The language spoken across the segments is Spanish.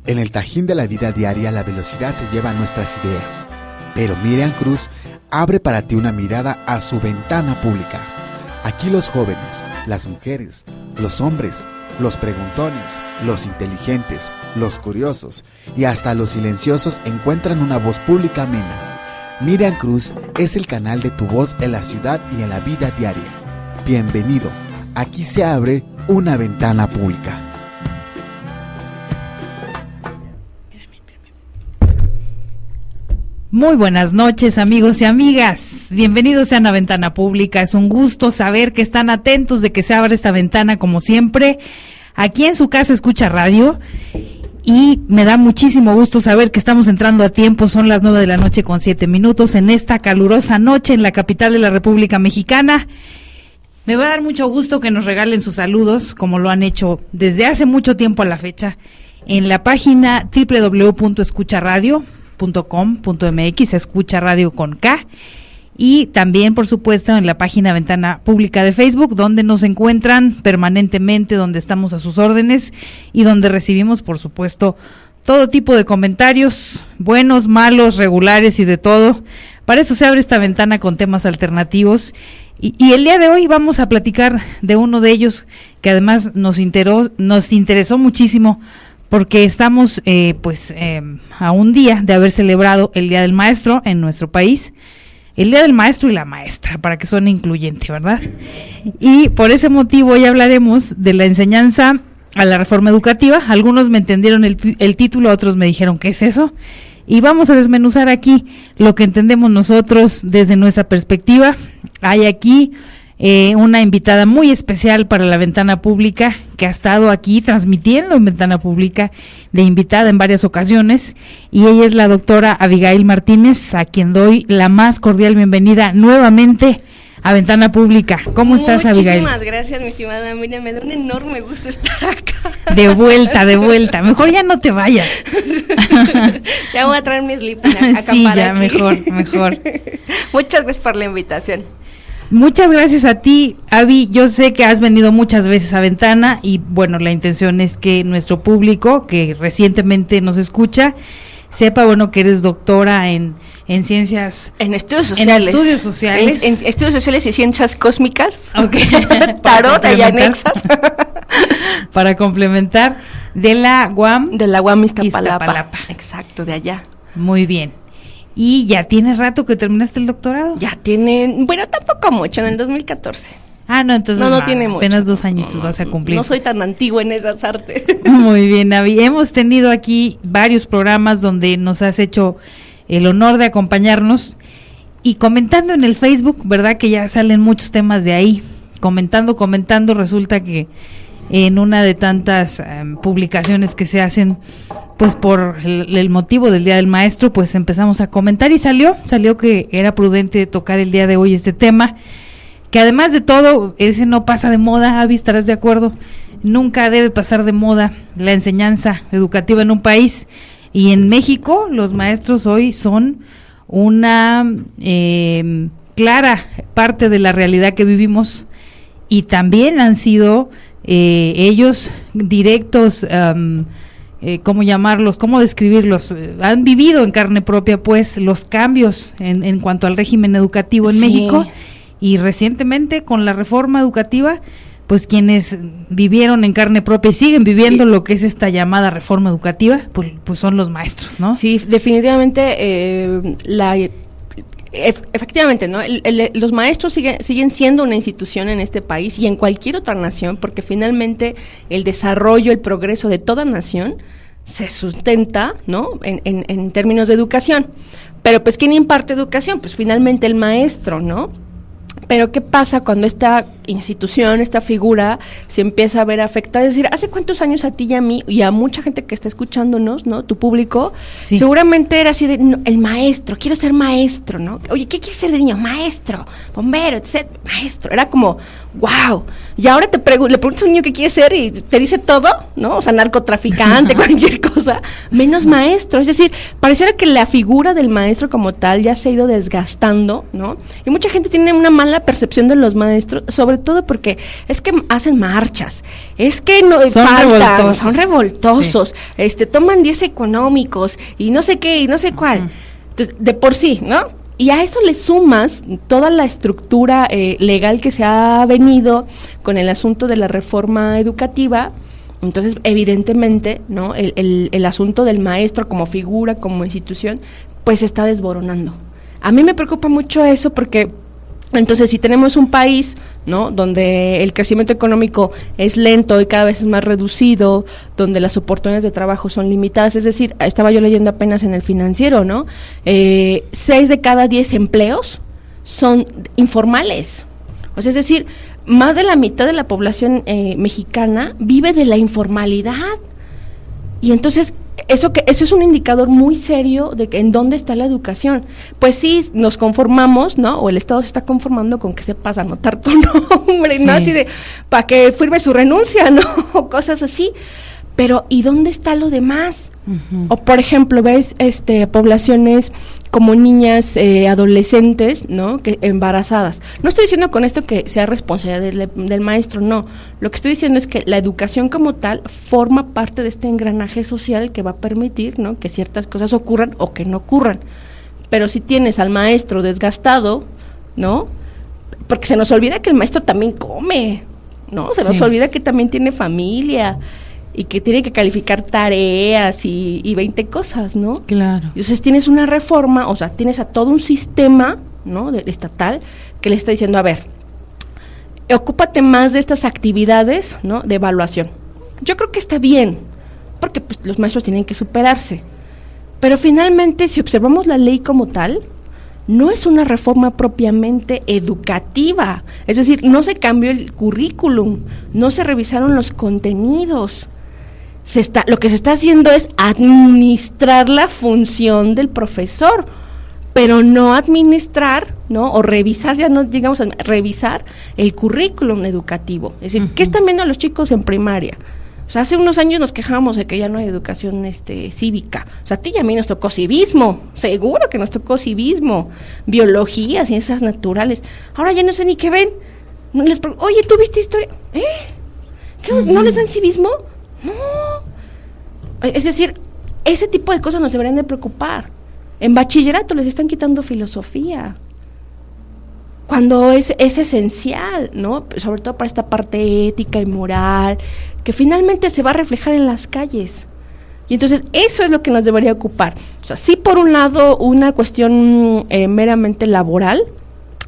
En el tajín de la vida diaria la velocidad se lleva nuestras ideas, pero Miriam Cruz abre para ti una mirada a su ventana pública. Aquí los jóvenes, las mujeres, los hombres, los preguntones, los inteligentes, los curiosos y hasta los silenciosos encuentran una voz pública amena. Miriam Cruz es el canal de tu voz en la ciudad y en la vida diaria. Bienvenido, aquí se abre una ventana pública. Muy buenas noches, amigos y amigas. Bienvenidos sean a Ventana Pública. Es un gusto saber que están atentos de que se abra esta ventana como siempre. Aquí en su casa escucha radio y me da muchísimo gusto saber que estamos entrando a tiempo. Son las 9:07 p.m. en esta calurosa noche en la capital de la República Mexicana. Me va a dar mucho gusto que nos regalen sus saludos, como lo han hecho desde hace mucho tiempo a la fecha, en la página www.escucharadio.com.mx, escucha radio con K, y también por supuesto en la página Ventana Pública de Facebook, donde nos encuentran permanentemente, donde estamos a sus órdenes y donde recibimos por supuesto todo tipo de comentarios, buenos, malos, regulares y de todo. Para eso se abre esta ventana con temas alternativos y el día de hoy vamos a platicar de uno de ellos que además nos interesó muchísimo, porque estamos a un día de haber celebrado el Día del Maestro en nuestro país, el Día del Maestro y la Maestra, para que suene incluyente, ¿verdad? Y por ese motivo hoy hablaremos de la enseñanza a la reforma educativa. Algunos me entendieron el título, otros me dijeron ¿qué es eso? Y vamos a desmenuzar aquí lo que entendemos nosotros desde nuestra perspectiva. Hay aquí una invitada muy especial para la Ventana Pública, que ha estado aquí transmitiendo en Ventana Pública de invitada en varias ocasiones, y ella es la doctora Abigail Martínez, a quien doy la más cordial bienvenida nuevamente a Ventana Pública. ¿Cómo estás, Abigail? Muchísimas gracias, mi estimada Miriam, me da un enorme gusto estar acá. De vuelta, mejor ya no te vayas. Ya voy a traer mi slip a acampar. Sí, ya, aquí. mejor. Muchas gracias por la invitación. Muchas gracias a ti, Avi. Yo sé que has venido muchas veces a Ventana y bueno, la intención es que nuestro público, que recientemente nos escucha, sepa, bueno, que eres doctora en ciencias... En estudios sociales. En estudios sociales. En estudios sociales y ciencias cósmicas. Okay. Tarot, allá anexas. Para complementar, de la UAM. De la UAM Iztapalapa. Exacto, de allá. Muy bien. ¿Y ya tiene rato que terminaste el doctorado? Ya tiene, bueno, tampoco mucho, en el 2014. Ah, no, entonces no tiene mucho. Apenas 2 añitos vas a cumplir. No soy tan antigua en esas artes. Muy bien, Avi. Hemos tenido aquí varios programas donde nos has hecho el honor de acompañarnos y comentando en el Facebook, ¿verdad? Que ya salen muchos temas de ahí. Comentando, resulta que en una de tantas publicaciones que se hacen pues por el motivo del Día del Maestro, pues empezamos a comentar y salió que era prudente tocar el día de hoy este tema, que además de todo, ese no pasa de moda, Avi, ¿estarás de acuerdo? Nunca debe pasar de moda la enseñanza educativa en un país, y en México los maestros hoy son una clara parte de la realidad que vivimos, y también han sido ellos directos, ¿cómo llamarlos? ¿Cómo describirlos? Han vivido en carne propia, pues, los cambios en cuanto al régimen educativo en México, y recientemente con la reforma educativa, pues quienes vivieron en carne propia y siguen viviendo lo que es esta llamada reforma educativa, pues son los maestros, ¿no? Sí, definitivamente efectivamente, ¿no? Los maestros siguen siendo una institución en este país y en cualquier otra nación, porque finalmente el desarrollo, el progreso de toda nación se sustenta, ¿no? En términos de educación. Pero pues ¿quién imparte educación? Pues finalmente el maestro, ¿no? Pero ¿qué pasa cuando esta institución, esta figura, se empieza a ver afectada? Es decir, ¿hace cuántos años a ti y a mí, y a mucha gente que está escuchándonos, ¿no? Tu público, sí, seguramente era así de, no, el maestro, quiero ser maestro, ¿no? Oye, ¿qué quieres ser de niño? Maestro, bombero, etc. Maestro. Era como, wow. Y ahora le preguntas a un niño qué quiere ser y te dice todo, ¿no? O sea, narcotraficante, cualquier cosa, menos maestro. Es decir, pareciera que la figura del maestro como tal ya se ha ido desgastando, ¿no? Y mucha gente tiene una mala percepción de los maestros, sobre todo porque es que hacen marchas, es que no son revoltosos, sí. Toman 10 económicos y no sé qué y no sé cuál. Entonces, de por sí, ¿no? Y a eso le sumas toda la estructura legal que se ha venido con el asunto de la reforma educativa. Entonces, evidentemente, ¿no? El asunto del maestro como figura, como institución, pues se está desboronando. A mí me preocupa mucho eso porque, entonces, si tenemos un país, ¿no? Donde el crecimiento económico es lento y cada vez es más reducido, donde las oportunidades de trabajo son limitadas, es decir, estaba yo leyendo apenas en el Financiero, ¿no? 6 de cada 10 empleos son informales. O sea, es decir, más de la mitad de la población mexicana vive de la informalidad. Y entonces, eso es un indicador muy serio de que en dónde está la educación. Pues sí, nos conformamos, ¿no? O el Estado se está conformando con que sepas anotar tu nombre, sí. ¿No? Así de, para que firme su renuncia, ¿no? O cosas así. Pero, ¿y dónde está lo demás? Uh-huh. O, por ejemplo, ves poblaciones como niñas adolescentes, ¿no? Que embarazadas. No estoy diciendo con esto que sea responsabilidad del maestro, no. Lo que estoy diciendo es que la educación como tal forma parte de este engranaje social que va a permitir, ¿no? Que ciertas cosas ocurran o que no ocurran. Pero si tienes al maestro desgastado, ¿no? Porque se nos olvida que el maestro también come, ¿no? Se nos olvida que también tiene familia y que tiene que calificar tareas y 20 cosas, ¿no? Claro. Entonces tienes una reforma, o sea, tienes a todo un sistema, ¿no? Estatal que le está diciendo, a ver, ocúpate más de estas actividades, ¿no? De evaluación. Yo creo que está bien, porque pues, los maestros tienen que superarse. Pero finalmente, si observamos la ley como tal, no es una reforma propiamente educativa. Es decir, no se cambió el currículum, no se revisaron los contenidos. Lo que se está haciendo es administrar la función del profesor, pero no administrar, ¿no? O revisar, ya no digamos, revisar el currículum educativo. Es decir, ¿qué están viendo los chicos en primaria? O sea, hace unos años nos quejábamos de que ya no hay educación cívica. O sea, a ti y a mí nos tocó civismo, seguro que nos tocó civismo, biología, ciencias naturales. Ahora ya no sé ni qué ven. Oye, ¿tú viste historia? ¿Qué, ¿no les dan civismo? No. Es decir, ese tipo de cosas nos deberían de preocupar. En bachillerato les están quitando filosofía, cuando es esencial, ¿no? Sobre todo para esta parte ética y moral, que finalmente se va a reflejar en las calles. Y entonces eso es lo que nos debería ocupar. O sea, sí, por un lado, una cuestión meramente laboral,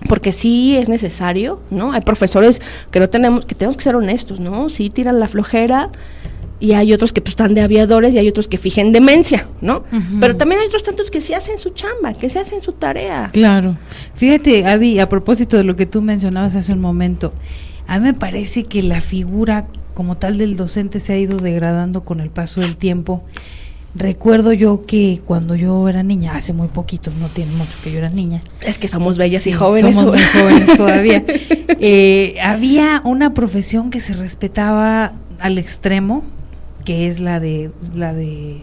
porque sí es necesario, ¿no? Hay profesores que tenemos que ser honestos, ¿no? Sí tiran la flojera, y hay otros que pues, están de aviadores, y hay otros que fingen demencia, ¿no? Uh-huh. Pero también hay otros tantos que sí hacen su chamba, que sí hacen su tarea. Claro. Fíjate, Abby, a propósito de lo que tú mencionabas hace un momento, a mí me parece que la figura como tal del docente se ha ido degradando con el paso del tiempo. Recuerdo yo que cuando yo era niña, hace muy poquito, no tiene mucho que yo era niña. Es que somos bellas y jóvenes. Somos muy jóvenes todavía. Había una profesión que se respetaba al extremo, que es la de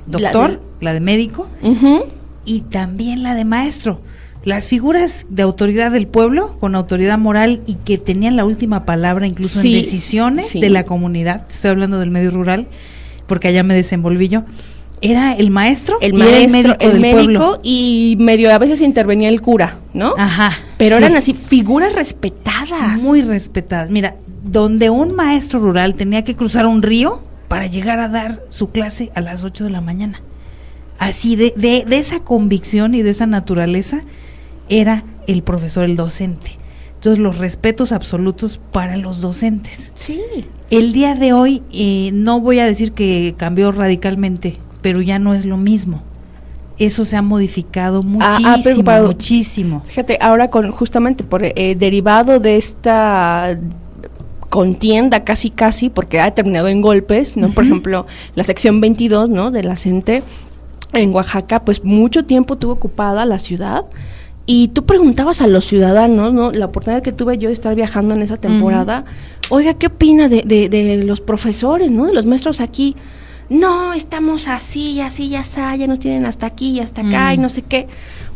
doctor, la de médico, uh-huh. Y también la de maestro. Las figuras de autoridad del pueblo, con autoridad moral y que tenían la última palabra incluso en decisiones de la comunidad, estoy hablando del medio rural, porque allá me desenvolví yo, era el maestro y era el médico del pueblo. Y medio a veces intervenía el cura, ¿no? Ajá. Pero eran así, figuras respetadas. Muy respetadas. Mira, donde un maestro rural tenía que cruzar un río para llegar a dar su clase a las 8 de la mañana. Así de esa convicción y de esa naturaleza era el profesor, el docente. Entonces, los respetos absolutos para los docentes. Sí. El día de hoy, no voy a decir que cambió radicalmente, pero ya no es lo mismo. Eso se ha modificado muchísimo. Fíjate, ahora justamente por derivado de esta contienda casi, porque ha terminado en golpes, ¿no? Uh-huh. Por ejemplo, la sección 22, ¿no? De la CENTE en Oaxaca, pues mucho tiempo tuvo ocupada la ciudad, y tú preguntabas a los ciudadanos, ¿no? La oportunidad que tuve yo de estar viajando en esa temporada, uh-huh. Oiga, ¿qué opina de los profesores, ¿no? De los maestros aquí. No, estamos así, ya nos tienen hasta aquí y hasta acá, y no sé qué.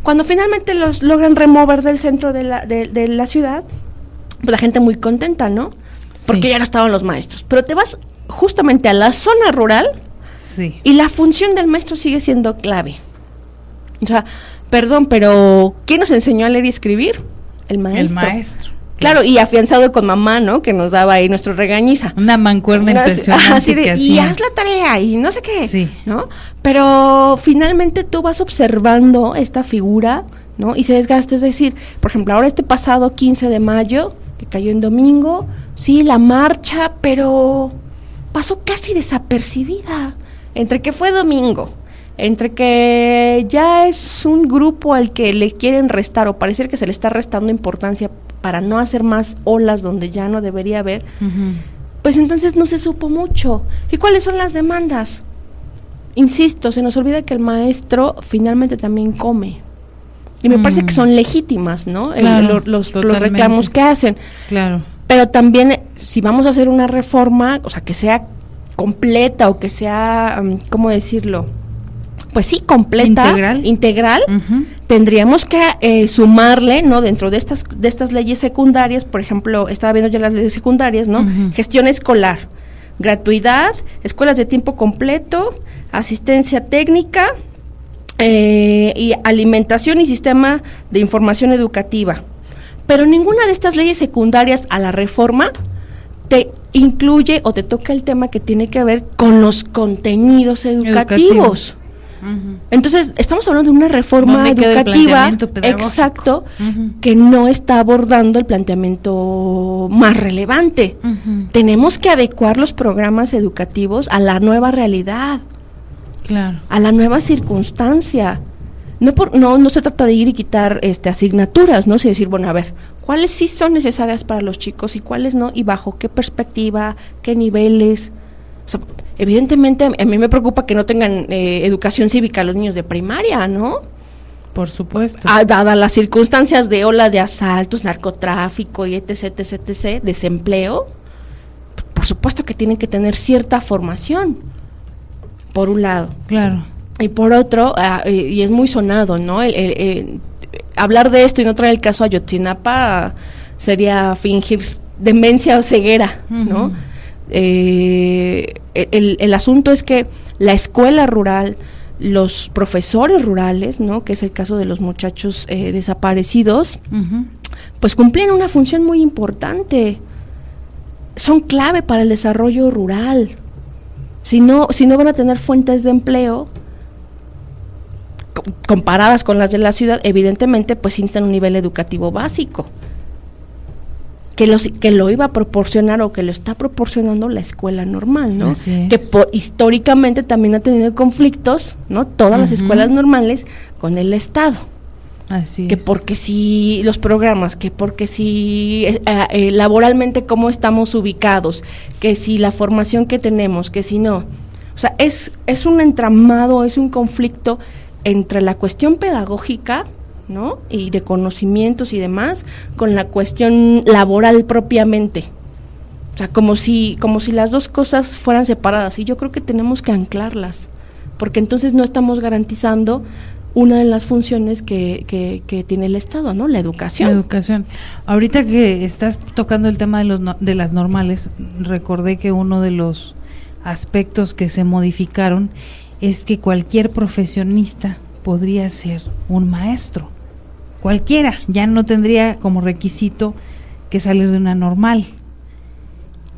Cuando finalmente los logran remover del centro de la ciudad, pues la gente muy contenta, ¿no? Porque Sí. ya no estaban los maestros. Pero te vas justamente a la zona rural Sí. y la función del maestro sigue siendo clave. O sea, perdón, pero ¿quién nos enseñó a leer y escribir? El maestro. El maestro. Claro, y afianzado con mamá, ¿no? Que nos daba ahí nuestro regañiza. Una mancuerna impresionante Así de, que y hacían. haz la tarea y no sé qué, Sí. ¿no? Pero finalmente tú vas observando esta figura, ¿no? Y se desgasta, es decir, por ejemplo, ahora este pasado 15 de mayo, que cayó en domingo, sí, la marcha, pero pasó casi desapercibida, entre que fue domingo, entre que ya es un grupo al que le quieren restar, o parecer que se le está restando importancia para no hacer más olas donde ya no debería haber, Ujú. pues entonces no se supo mucho. ¿Y cuáles son las demandas? Insisto, se nos olvida que el maestro finalmente también come. Y me parece que son legítimas, ¿no? Claro, Los totalmente. reclamos que hacen. Claro. Pero también, si vamos a hacer una reforma, o sea, que sea completa o que sea, ¿cómo decirlo? Pues sí, completa. Integral. Ujú. Tendríamos que sumarle, ¿no? Dentro de estas leyes secundarias, por ejemplo, estaba viendo ya las leyes secundarias, ¿no? Ujú. Gestión escolar, gratuidad, escuelas de tiempo completo, asistencia técnica, y alimentación y sistema de información educativa. Pero ninguna de estas leyes secundarias a la reforma te incluye o te toca el tema que tiene que ver con los contenidos educativos. Ujú. Entonces, estamos hablando de una reforma ¿Dónde queda el educativa, planteamiento pedagógico? exacto, Ujú. que no está abordando el planteamiento más relevante. Ujú. Tenemos que adecuar los programas educativos a la nueva realidad, Claro. a la nueva circunstancia. No se trata de ir y quitar asignaturas, ¿no? Sino decir, bueno, a ver, ¿cuáles sí son necesarias para los chicos y cuáles no? Y bajo qué perspectiva, qué niveles. O sea, evidentemente a mí me preocupa que no tengan educación cívica los niños de primaria, ¿no? Por supuesto. Dadas las circunstancias de ola de asaltos, narcotráfico y etc., desempleo, por supuesto que tienen que tener cierta formación, por un lado. Claro. Y por otro, y es muy sonado, ¿no? Hablar de esto y no traer el caso Ayotzinapa sería fingir demencia o ceguera, ¿no? Ujú. El asunto es que la escuela rural, los profesores rurales, ¿no? Que es el caso de los muchachos desaparecidos, Ujú. pues cumplían una función muy importante. Son clave para el desarrollo rural. Si no van a tener fuentes de empleo comparadas con las de la ciudad, evidentemente pues instan un nivel educativo básico que lo iba a proporcionar o que lo está proporcionando la escuela normal, ¿no? Así es. Que históricamente también ha tenido conflictos, ¿no? Todas las Ujú. escuelas normales con el Estado. Así Que es. porque si los programas, que porque si laboralmente cómo estamos ubicados, que si la formación que tenemos, que si no. O sea, es un entramado, es un conflicto entre la cuestión pedagógica, ¿no? Y de conocimientos y demás, con la cuestión laboral propiamente. O sea, como si las dos cosas fueran separadas, y yo creo que tenemos que anclarlas, porque entonces no estamos garantizando una de las funciones que tiene el Estado, ¿no? La educación. Educación. Ahorita que estás tocando el tema de las normales, recordé que uno de los aspectos que se modificaron es que cualquier profesionista podría ser un maestro. Cualquiera, ya no tendría como requisito que salir de una normal.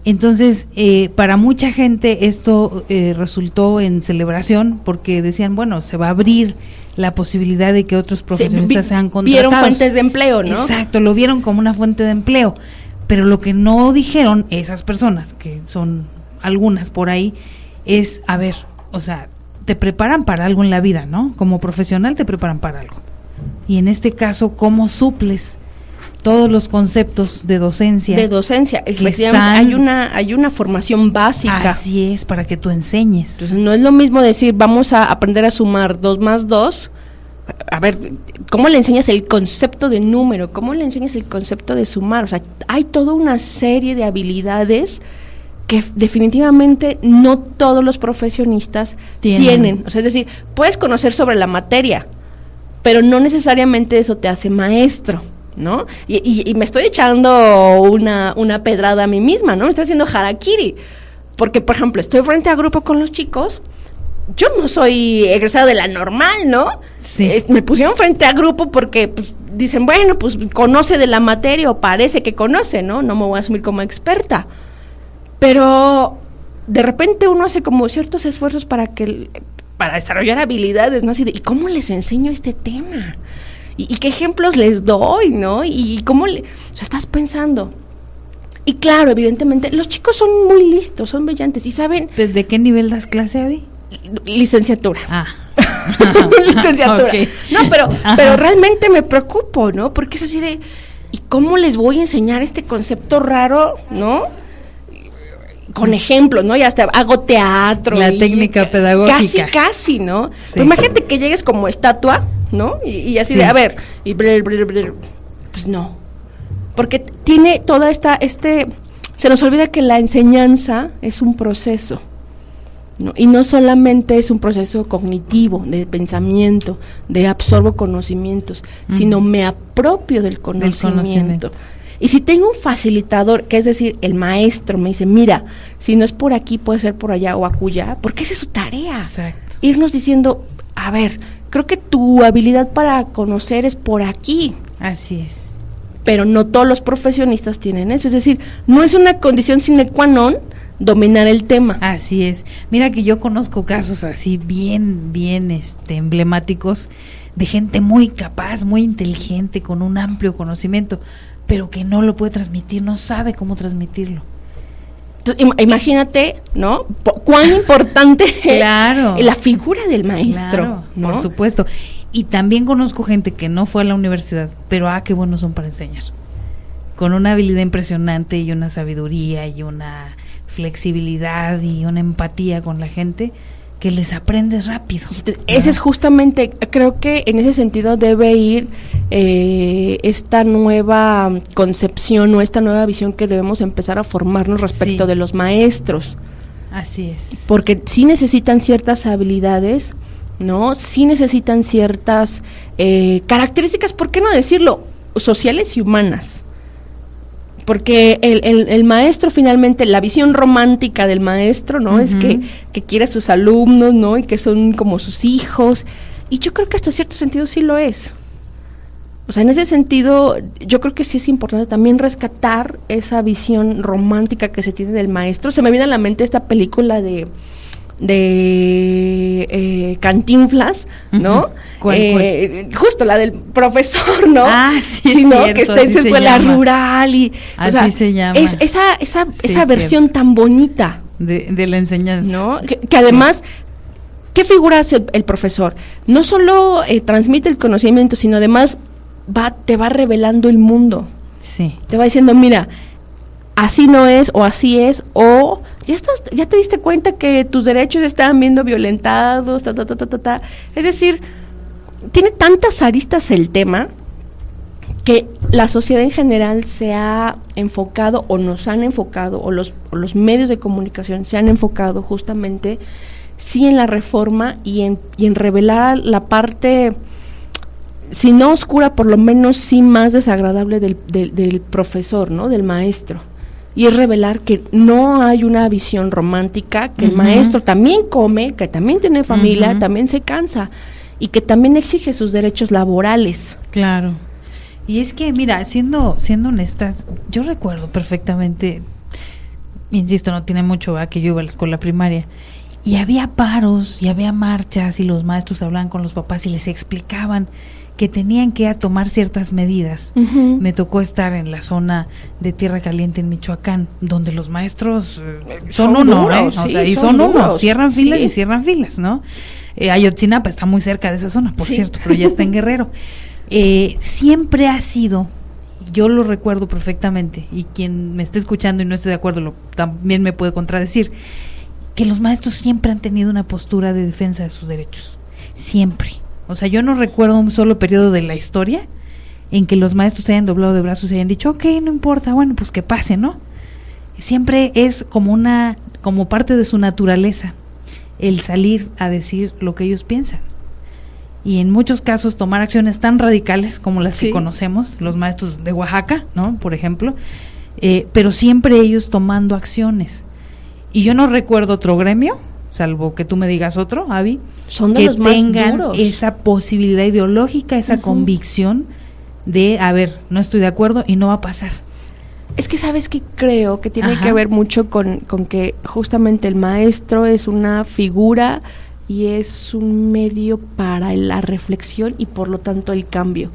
Entonces, para mucha gente esto resultó en celebración porque decían, bueno, se va a abrir la posibilidad de que otros profesionistas sean contratados. Vieron fuentes de empleo, ¿no? Exacto, lo vieron como una fuente de empleo. Pero lo que no dijeron esas personas, que son algunas por ahí, es, a ver, o sea, te preparan para algo en la vida, ¿no? Como profesional te preparan para algo. Y en este caso, ¿cómo suples todos los conceptos de docencia? De docencia, que efectivamente, hay una formación básica. Así es, para que tú enseñes. Entonces no es lo mismo decir, vamos a aprender a sumar 2 más 2. A ver, ¿cómo le enseñas el concepto de número? ¿Cómo le enseñas el concepto de sumar? O sea, hay toda una serie de habilidades que definitivamente no todos los profesionistas tienen. O sea, es decir, puedes conocer sobre la materia, pero no necesariamente eso te hace maestro, ¿no? Y me estoy echando una pedrada a mí misma, ¿no? Me estoy haciendo harakiri. Porque, por ejemplo, estoy frente a grupo con los chicos, yo no soy egresada de la normal, ¿no? Sí. Me pusieron frente a grupo porque pues, dicen, bueno, pues conoce de la materia o parece que conoce, ¿no? No me voy a asumir como experta. Pero de repente uno hace como ciertos esfuerzos para desarrollar habilidades, ¿no? Así de, ¿y cómo les enseño este tema? ¿Y qué ejemplos les doy, no? ¿Y cómo o sea, estás pensando? Y claro, evidentemente, los chicos son muy listos, son brillantes y saben... Pues, ¿de qué nivel das clase, Adi? Licenciatura. Licenciatura. Okay. No, pero realmente me preocupo, ¿no? Porque es así de, ¿y cómo les voy a enseñar este concepto raro, no? Con ejemplos, ¿no? Y hasta hago teatro. La técnica pedagógica. Casi, ¿no? Sí. Pero imagínate que llegues como estatua, ¿no? Y así Sí. de, a ver, y pues no. Porque tiene toda se nos olvida que la enseñanza es un proceso, ¿no? Y no solamente es un proceso cognitivo, de pensamiento, de absorbo conocimientos, sino me apropio del conocimiento. Y si tengo un facilitador, que es decir, el maestro me dice, mira, si no es por aquí, puede ser por allá o acullá, porque esa es su tarea. Exacto. Irnos diciendo, a ver, creo que tu habilidad para conocer es por aquí. Así es. Pero no todos los profesionistas tienen eso, es decir, no es una condición sine qua non dominar el tema. Así es. Mira que yo conozco casos así bien emblemáticos de gente muy capaz, muy inteligente, con un amplio conocimiento, pero que no lo puede transmitir, no sabe cómo transmitirlo. Entonces, imagínate, ¿no? Cuán importante Claro. es la figura del maestro, Claro, ¿no? por supuesto. Y también conozco gente que no fue a la universidad, pero qué buenos son para enseñar. Con una habilidad impresionante y una sabiduría y una flexibilidad y una empatía con la gente que les aprendes rápido. Ese es justamente, creo que en ese sentido debe ir esta nueva concepción o esta nueva visión que debemos empezar a formarnos respecto de los maestros. Así es. Porque sí necesitan ciertas habilidades, ¿no? Sí necesitan ciertas características, ¿por qué no decirlo? Sociales y humanas. Porque el maestro finalmente, la visión romántica del maestro, ¿no? Uh-huh. Es que quiere a sus alumnos, ¿no? Y que son como sus hijos. Y yo creo que hasta cierto sentido sí lo es. O sea, en ese sentido, yo creo que sí es importante también rescatar esa visión romántica que se tiene del maestro. Se me viene a la mente esta película de Cantinflas, ¿no? Uh-huh. ¿Cuál? Justo la del profesor, ¿no? Sí, ¿no? Cierto, que está en su escuela rural y así o sea, se llama. Es esa versión tan bonita de la enseñanza, ¿no? Que además, ¿qué figura hace el profesor? No solo transmite el conocimiento, sino además te va revelando el mundo. Sí. Te va diciendo, mira, así no es, o así es, o ya te diste cuenta que tus derechos estaban viendo violentados, Es decir, tiene tantas aristas el tema que la sociedad en general se ha enfocado, o nos han enfocado, o los medios de comunicación se han enfocado justamente sí en la reforma y en revelar la parte, si no oscura, por lo menos sí más desagradable del profesor, ¿no? Del maestro. Y es revelar que no hay una visión romántica, que el maestro también come, que también tiene familia, también se cansa y que también exige sus derechos laborales. Claro. Y es que, mira, siendo honestas, yo recuerdo perfectamente, insisto, no tiene mucho que yo iba a la escuela primaria, y había paros, y había marchas, y los maestros hablaban con los papás y les explicaban que tenían que tomar ciertas medidas. Uh-huh. Me tocó estar en la zona de Tierra Caliente en Michoacán, donde los maestros son uno, duros, ¿no? O sea, y son uno, cierran filas y cierran filas, ¿no? Ayotzinapa está muy cerca de esa zona, por cierto, pero ya está en Guerrero. Siempre ha sido, yo lo recuerdo perfectamente, y quien me esté escuchando y no esté de acuerdo también me puede contradecir, que los maestros siempre han tenido una postura de defensa de sus derechos, siempre. O sea, yo no recuerdo un solo periodo de la historia en que los maestros se hayan doblado de brazos y hayan dicho, ok, no importa, bueno, pues que pase, ¿no? Siempre es como parte de su naturaleza el salir a decir lo que ellos piensan. y en muchos casos tomar acciones tan radicales como las Sí. que conocemos, los maestros de Oaxaca, ¿no? Por ejemplo, pero siempre ellos tomando acciones. Y yo no recuerdo otro gremio, salvo que tú me digas otro, Avi, Son de que los más tengan duros. esa posibilidad ideológica, esa convicción de, a ver, no estoy de acuerdo y no va a pasar. Es que sabes que creo que tiene Ajá. que ver mucho con que justamente el maestro es una figura y es un medio para la reflexión y por lo tanto el cambio.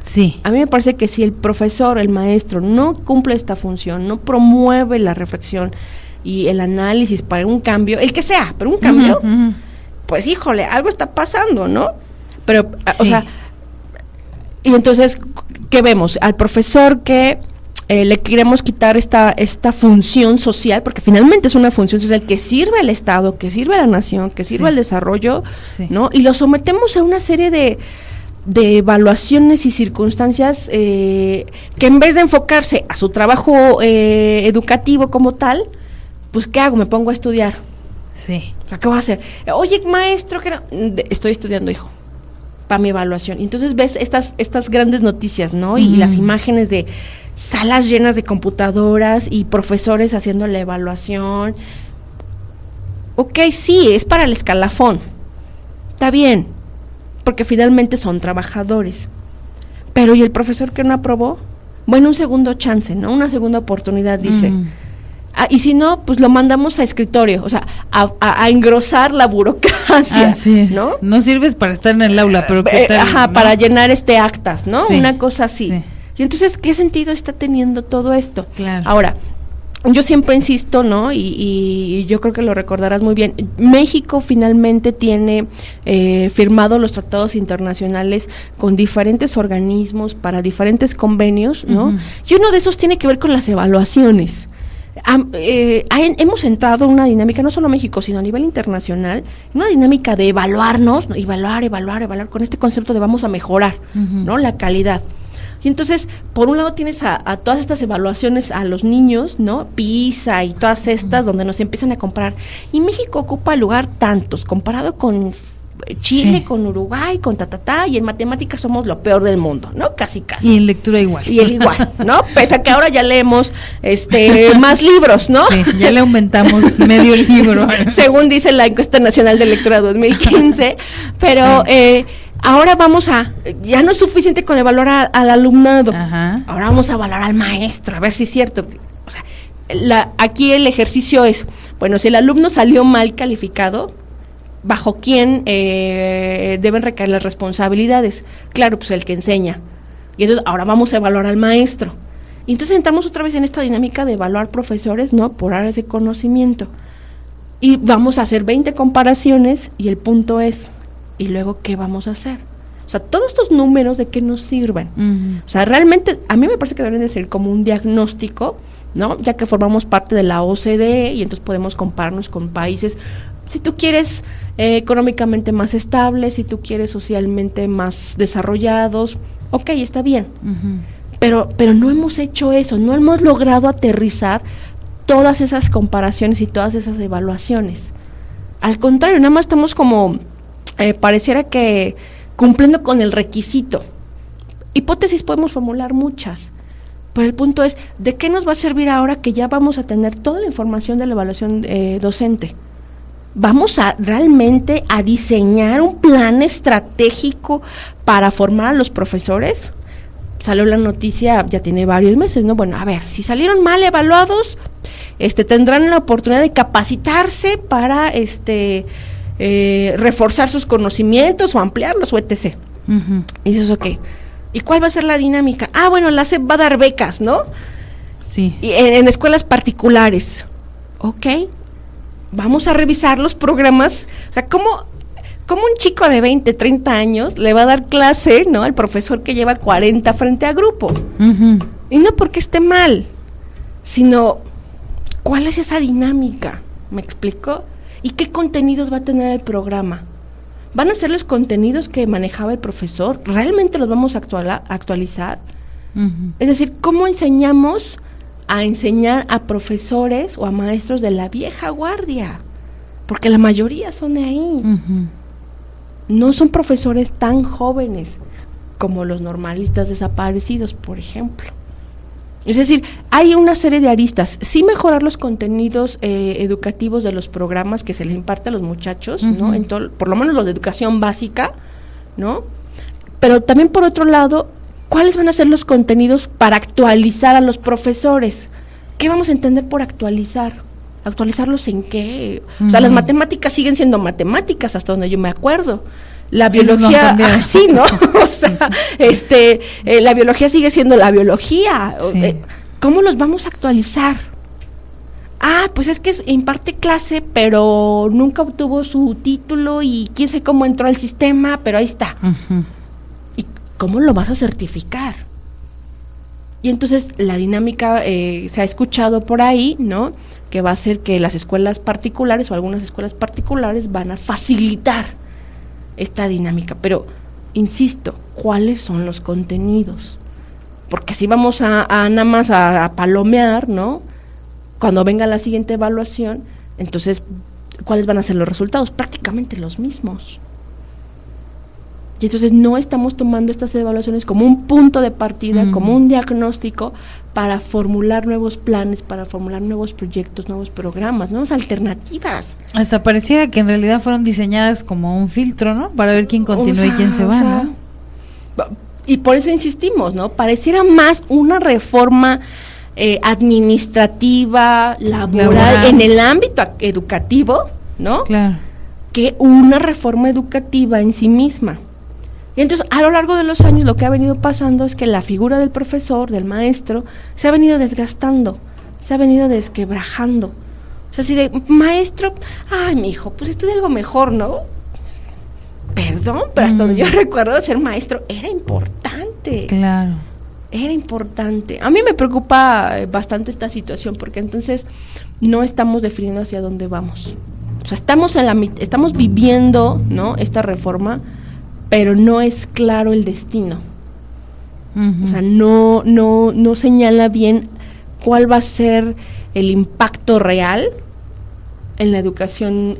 Sí. A mí me parece que si el profesor, el maestro, no cumple esta función, no promueve la reflexión y el análisis para un cambio, el que sea, pero un cambio, Ujú, ujú. pues híjole, algo está pasando, ¿no? Pero, o Sí. sea, y entonces, ¿qué vemos? Al profesor que le queremos quitar esta función social, porque finalmente es una función social que sirve al Estado, que sirve a la nación, que sirve Sí. al desarrollo, Sí. ¿no? Y lo sometemos a una serie de evaluaciones y circunstancias que en vez de enfocarse a su trabajo educativo como tal, pues ¿qué hago? Me pongo a estudiar. Sí. O sea, ¿qué voy a hacer? Oye, maestro, que estoy estudiando, hijo, para mi evaluación. Y entonces ves estas grandes noticias, ¿no? Y las imágenes de salas llenas de computadoras y profesores haciendo la evaluación. Ok, sí, es para el escalafón. Está bien, porque finalmente son trabajadores. Pero ¿y el profesor que no aprobó? Bueno, un segundo chance, ¿no? Una segunda oportunidad, dice. Y si no, pues lo mandamos a escritorio, o sea, a engrosar la burocracia, Así es. ¿no? No sirves para estar en el aula, pero ¿qué tal? Ajá, ¿no? para llenar actas, ¿no? Sí, Una cosa así. sí. Y entonces, ¿qué sentido está teniendo todo esto? Claro. Ahora, yo siempre insisto, ¿no? Y yo creo que lo recordarás muy bien. México finalmente tiene firmado los tratados internacionales con diferentes organismos para diferentes convenios, ¿no? Ujú. Y uno de esos tiene que ver con las evaluaciones. Hemos entrado en una dinámica, no solo México, sino a nivel internacional, una dinámica de evaluarnos, ¿no? evaluar con este concepto de vamos a mejorar, Ujú. ¿no? La calidad. Y entonces, por un lado tienes a todas estas evaluaciones a los niños, ¿no? PISA y todas estas donde nos empiezan a comparar. Y México ocupa lugar tantos, comparado con Chile, Sí. con Uruguay, con y en matemáticas somos lo peor del mundo, ¿no? Casi. Y en lectura igual. Y el igual, ¿no? Pese a que ahora ya leemos más libros, ¿no? Sí, ya le aumentamos medio libro. Según dice la encuesta nacional de lectura 2015, pero ahora ya no es suficiente con evaluar al alumnado, Ajá. ahora vamos a evaluar al maestro, a ver si es cierto. O sea, aquí el ejercicio es, bueno, si el alumno salió mal calificado, ¿bajo quién deben recaer las responsabilidades? Claro, pues el que enseña. Y entonces ahora vamos a evaluar al maestro. Y entonces entramos otra vez en esta dinámica de evaluar profesores, ¿no? Por áreas de conocimiento. Y vamos a hacer 20 comparaciones y el punto es, ¿y luego qué vamos a hacer? O sea, todos estos números, ¿de qué nos sirven? Ujú. O sea, realmente a mí me parece que deben de ser como un diagnóstico, ¿no? Ya que formamos parte de la OCDE y entonces podemos compararnos con países, si tú quieres económicamente más estables, si tú quieres socialmente más desarrollados, ok, está bien. Ujú. Pero no hemos hecho eso, no hemos logrado aterrizar todas esas comparaciones y todas esas evaluaciones. Al contrario, nada más estamos como, pareciera que cumpliendo con el requisito. Hipótesis podemos formular muchas, pero el punto es, ¿de qué nos va a servir ahora que ya vamos a tener toda la información de la evaluación docente? ¿Vamos a realmente a diseñar un plan estratégico para formar a los profesores? Salió la noticia, ya tiene varios meses, ¿no? Bueno, a ver, si salieron mal evaluados, tendrán la oportunidad de capacitarse para reforzar sus conocimientos o ampliarlos o etc. Ujú. Y dices, ok, ¿y cuál va a ser la dinámica? Bueno, la SEP va a dar becas, ¿no? Sí. Y en escuelas particulares. Ok, vamos a revisar los programas. O sea, ¿cómo un chico de 20, 30 años le va a dar clase, ¿no? Al profesor que lleva 40 frente a grupo. Ujú. Y no porque esté mal, sino ¿cuál es esa dinámica? ¿Me explico? ¿Y qué contenidos va a tener el programa? ¿Van a ser los contenidos que manejaba el profesor? ¿Realmente los vamos a actualizar? Ujú. Es decir, ¿cómo enseñamos a enseñar a profesores o a maestros de la vieja guardia? Porque la mayoría son de ahí. Ujú. no son profesores tan jóvenes como los normalistas desaparecidos, por ejemplo. Es decir, hay una serie de aristas. Sí mejorar los contenidos educativos de los programas que se les imparte a los muchachos, ¿no? Por lo menos los de educación básica, ¿no? Pero también, por otro lado, ¿cuáles van a ser los contenidos para actualizar a los profesores? ¿Qué vamos a entender por actualizar? ¿Actualizarlos en qué? O sea, las matemáticas siguen siendo matemáticas, hasta donde yo me acuerdo. La biología, sí, ¿no? O sea, la biología sigue siendo la biología. Sí. ¿Cómo los vamos a actualizar? Pues es que imparte clase, pero nunca obtuvo su título y quién sabe cómo entró al sistema, pero ahí está. ¿Y cómo lo vas a certificar? Y entonces la dinámica se ha escuchado por ahí, ¿no? Que va a ser que las escuelas particulares o algunas escuelas particulares van a facilitar esta dinámica, pero insisto, ¿cuáles son los contenidos? Porque si vamos a nada más a palomear, ¿no? Cuando venga la siguiente evaluación, entonces, ¿cuáles van a ser los resultados? Prácticamente los mismos. Y entonces no estamos tomando estas evaluaciones como un punto de partida, como un diagnóstico para formular nuevos planes, para formular nuevos proyectos, nuevos programas, nuevas alternativas. Hasta pareciera que en realidad fueron diseñadas como un filtro, ¿no? Para ver quién continúa y quién se va, ¿no? Y por eso insistimos, ¿no? Pareciera más una reforma administrativa, laboral, en el ámbito educativo, ¿no? Claro. Que una reforma educativa en sí misma. Y entonces, a lo largo de los años, lo que ha venido pasando es que la figura del profesor, del maestro, se ha venido desgastando, se ha venido desquebrajando. O sea, así de, maestro, mijo, pues estudia algo mejor, ¿no? Perdón, pero hasta donde yo recuerdo, ser maestro era importante. Claro. Era importante. A mí me preocupa bastante esta situación, porque entonces no estamos definiendo hacia dónde vamos. O sea, estamos viviendo, ¿no?, esta reforma, pero no es claro el destino. O sea, no señala bien cuál va a ser el impacto real en la educación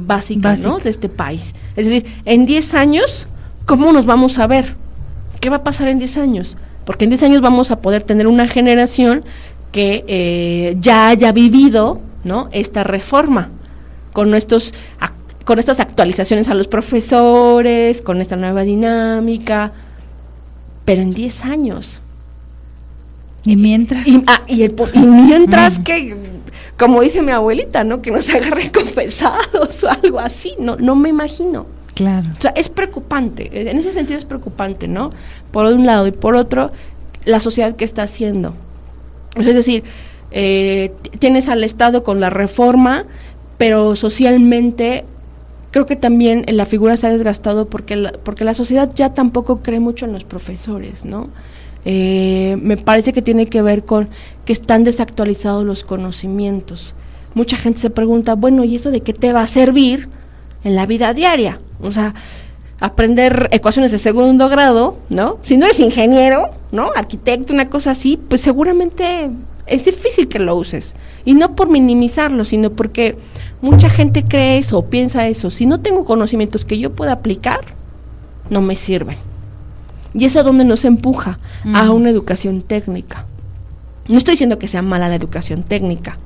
básica, ¿no?, de este país. Es decir, en 10 años, ¿cómo nos vamos a ver? ¿Qué va a pasar en 10 años? Porque en 10 años vamos a poder tener una generación que ya haya vivido, ¿no?, esta reforma, con estas actualizaciones a los profesores, con esta nueva dinámica, pero en 10 años. ¿Y mientras? Mientras que, como dice mi abuelita, ¿no?, que nos agarren confesados o algo así, no me imagino. Claro. O sea, es preocupante, en ese sentido es preocupante, ¿no? Por un lado, y por otro, la sociedad que está haciendo. Es decir, tienes al Estado con la reforma, pero socialmente creo que también la figura se ha desgastado porque la sociedad ya tampoco cree mucho en los profesores, ¿no? Me parece que tiene que ver con que están desactualizados los conocimientos. Mucha gente se pregunta, bueno, ¿y eso de qué te va a servir en la vida diaria? O sea, aprender ecuaciones de segundo grado, ¿no? Si no eres ingeniero, ¿no?, arquitecto, una cosa así, pues seguramente es difícil que lo uses. Y no por minimizarlo, sino porque mucha gente cree eso, piensa eso. Si no tengo conocimientos que yo pueda aplicar, no me sirven. Y eso es donde nos empuja a una educación técnica. No estoy diciendo que sea mala la educación técnica.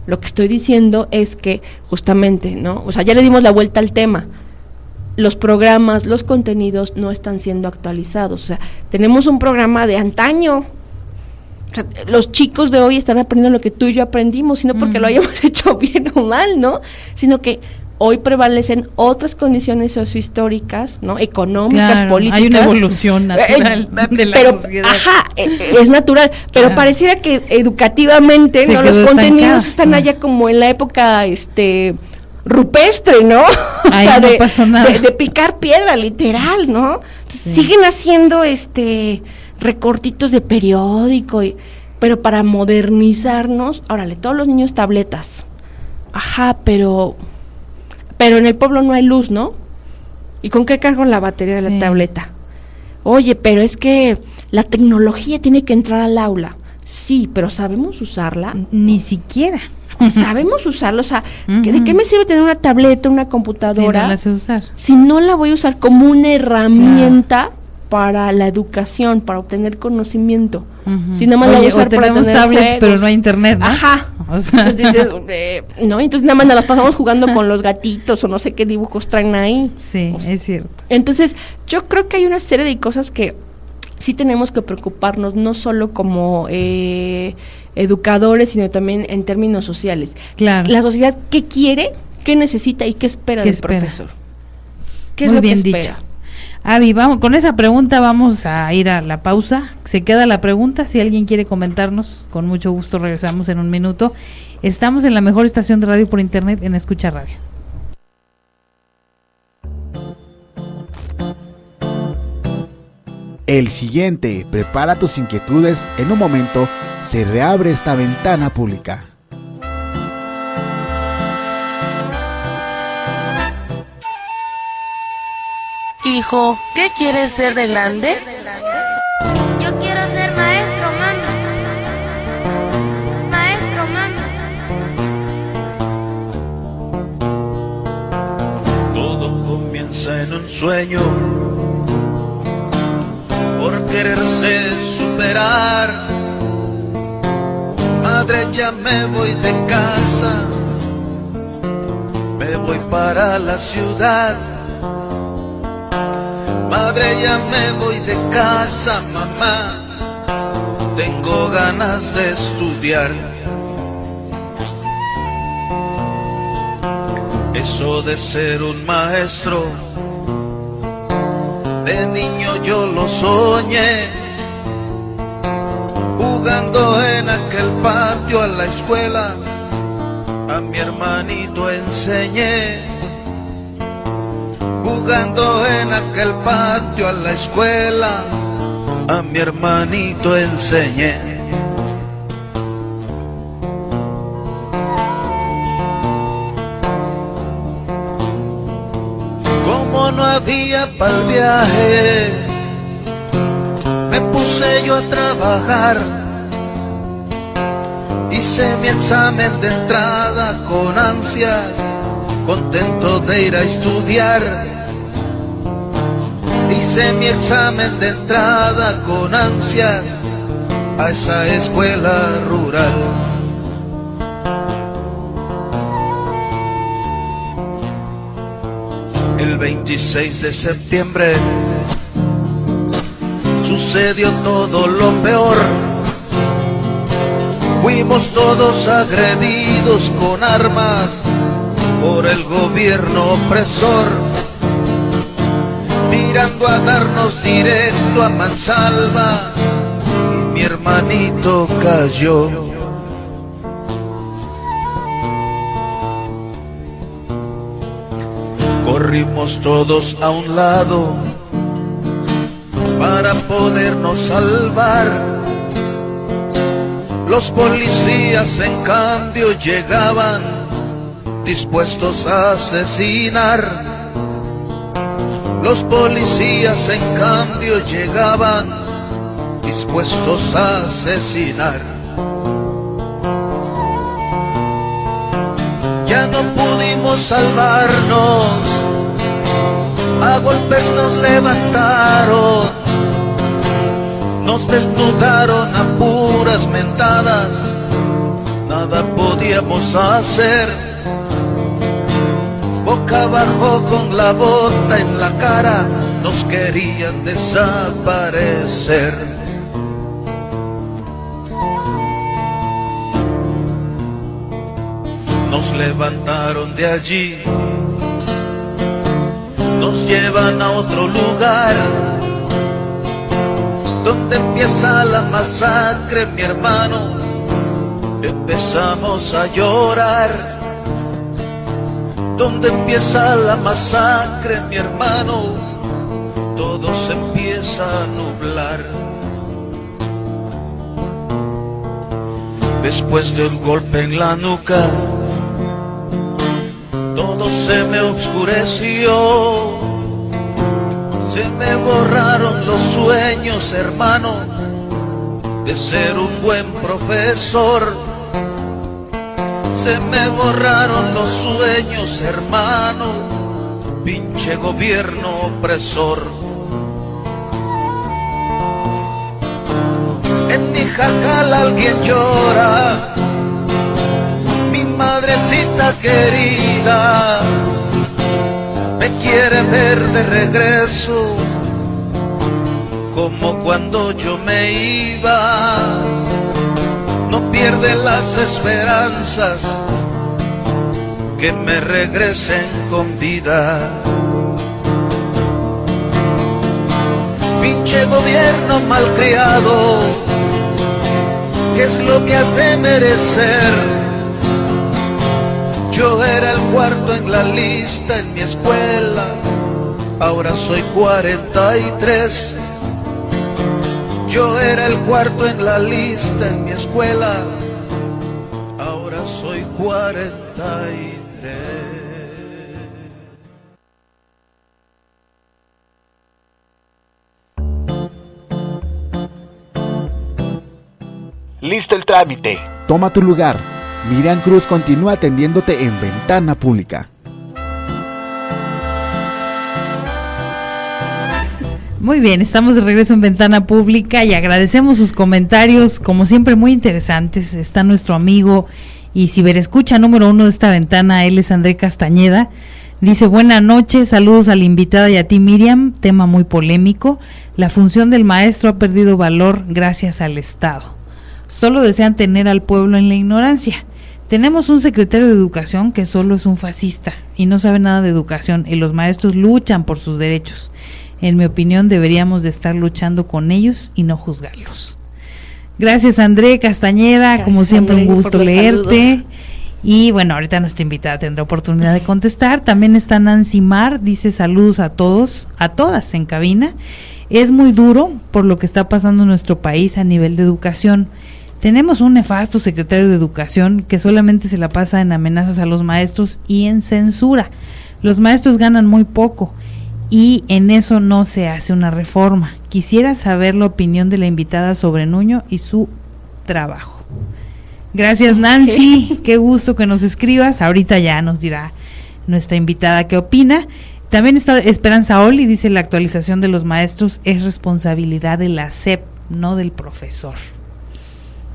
Lo que estoy diciendo es que justamente, ¿no?, o sea, ya le dimos la vuelta al tema. Los programas, los contenidos no están siendo actualizados. O sea, tenemos un programa de antaño. O sea, los chicos de hoy están aprendiendo lo que tú y yo aprendimos, y no porque lo hayamos hecho bien o mal, ¿no?, sino que hoy prevalecen otras condiciones sociohistóricas, ¿no?, económicas, políticas. Hay una evolución natural de la sociedad. Es natural, pero pareciera que educativamente, ¿no?, los contenidos están allá como en la época rupestre, ¿no? Ahí no pasó nada. De picar piedra, literal, ¿no? Sí. Siguen haciendo recortitos de periódico, pero para modernizarnos, órale, todos los niños tabletas. Pero en el pueblo no hay luz, ¿no? ¿Y con qué cargo la batería de la tableta? Oye, pero es que la tecnología tiene que entrar al aula. Sí, pero ¿sabemos usarla? Ni siquiera. sabemos usarlo, o sea, ¿de qué me sirve tener una tableta, una computadora? Sí, no la sé usar. Si no la voy a usar como una herramienta para la educación, para obtener conocimiento. Si nada más la voy a usar para tenemos tener tablets, juegos. pero no hay internet, ¿no? Ajá. O sea. Entonces dices, no, entonces nada más nos las pasamos jugando con los gatitos o no sé qué dibujos traen ahí. Sí, es cierto. Entonces, yo creo que hay una serie de cosas que sí tenemos que preocuparnos, no solo como educadores, sino también en términos sociales. Claro. La sociedad, ¿qué quiere, qué necesita y qué espera del profesor? ¿Qué es Muy lo bien que espera? dicho. Avi, vamos, con esa pregunta vamos a ir a la pausa. Se queda la pregunta, si alguien quiere comentarnos, con mucho gusto regresamos en un minuto. Estamos en la mejor estación de radio por internet, en Escucha Radio. El siguiente, prepara tus inquietudes, en un momento se reabre esta ventana pública. Hijo, ¿qué quieres ser de grande? Yo quiero ser maestro, mami. Maestro, mami. Todo comienza en un sueño, por quererse superar. Madre, ya me voy de casa, me voy para la ciudad. Madre, ya me voy de casa, mamá, tengo ganas de estudiar. Eso de ser un maestro, de niño yo lo soñé, jugando en aquel patio a la escuela, a mi hermanito enseñé. Jugando en aquel patio a la escuela, a mi hermanito enseñé. Como no había pa'l viaje, me puse yo a trabajar. Hice mi examen de entrada con ansias, contento de ir a estudiar. Hice mi examen de entrada con ansias a esa escuela rural. El 26 de septiembre sucedió todo lo peor. Fuimos todos agredidos con armas por el gobierno opresor, tirando a darnos directo a mansalva, y mi hermanito cayó. Corrimos todos a un lado para podernos salvar. Los policías en cambio llegaban dispuestos a asesinar. Los policías en cambio llegaban dispuestos a asesinar. Ya no pudimos salvarnos, a golpes nos levantaron, nos desnudaron a puras mentadas, nada podíamos hacer. Boca abajo con la bota en la cara, nos querían desaparecer. Nos levantaron de allí, nos llevan a otro lugar, donde empieza la masacre, mi hermano. Empezamos a llorar. Donde empieza la masacre, mi hermano, todo se empieza a nublar. Después de un golpe en la nuca, todo se me oscureció. Se me borraron los sueños, hermano, de ser un buen profesor. Se me borraron los sueños, hermano, pinche gobierno opresor. En mi jacal alguien llora, mi madrecita querida me quiere ver de regreso, como cuando yo me iba. No pierde las esperanzas que me regresen con vida. Pinche gobierno malcriado, ¿qué es lo que has de merecer? Yo era el cuarto en la lista en mi escuela, ahora soy 43. Yo era el cuarto en la lista en mi escuela, ahora soy 43. Listo el trámite. Toma tu lugar. Miriam Cruz continúa atendiéndote en Ventana Pública. Muy bien, estamos de regreso en Ventana Pública y agradecemos sus comentarios, como siempre muy interesantes. Está nuestro amigo y ciberescucha número 1 de esta ventana, él es André Castañeda. Dice, buenas noches, saludos a la invitada y a ti, Miriam, tema muy polémico. La función del maestro ha perdido valor gracias al Estado. Solo desean tener al pueblo en la ignorancia. Tenemos un secretario de Educación que solo es un fascista y no sabe nada de educación, y los maestros luchan por sus derechos. En mi opinión, deberíamos de estar luchando con ellos y no juzgarlos. Gracias, André Castañeda, gracias, como siempre, André, un gusto leerte. Saludos. Y bueno, ahorita nuestra invitada tendrá oportunidad de contestar. También está Nancy Mar, dice saludos a todos, a todas en cabina. Es muy duro por lo que está pasando en nuestro país a nivel de educación. Tenemos un nefasto secretario de Educación que solamente se la pasa en amenazas a los maestros y en censura. Los maestros ganan muy poco y en eso no se hace una reforma. Quisiera saber la opinión de la invitada sobre Nuño y su trabajo. Gracias, Nancy, qué gusto que nos escribas. Ahorita ya nos dirá nuestra invitada qué opina. También está Esperanza Oli, dice la actualización de los maestros es responsabilidad de la SEP, no del profesor.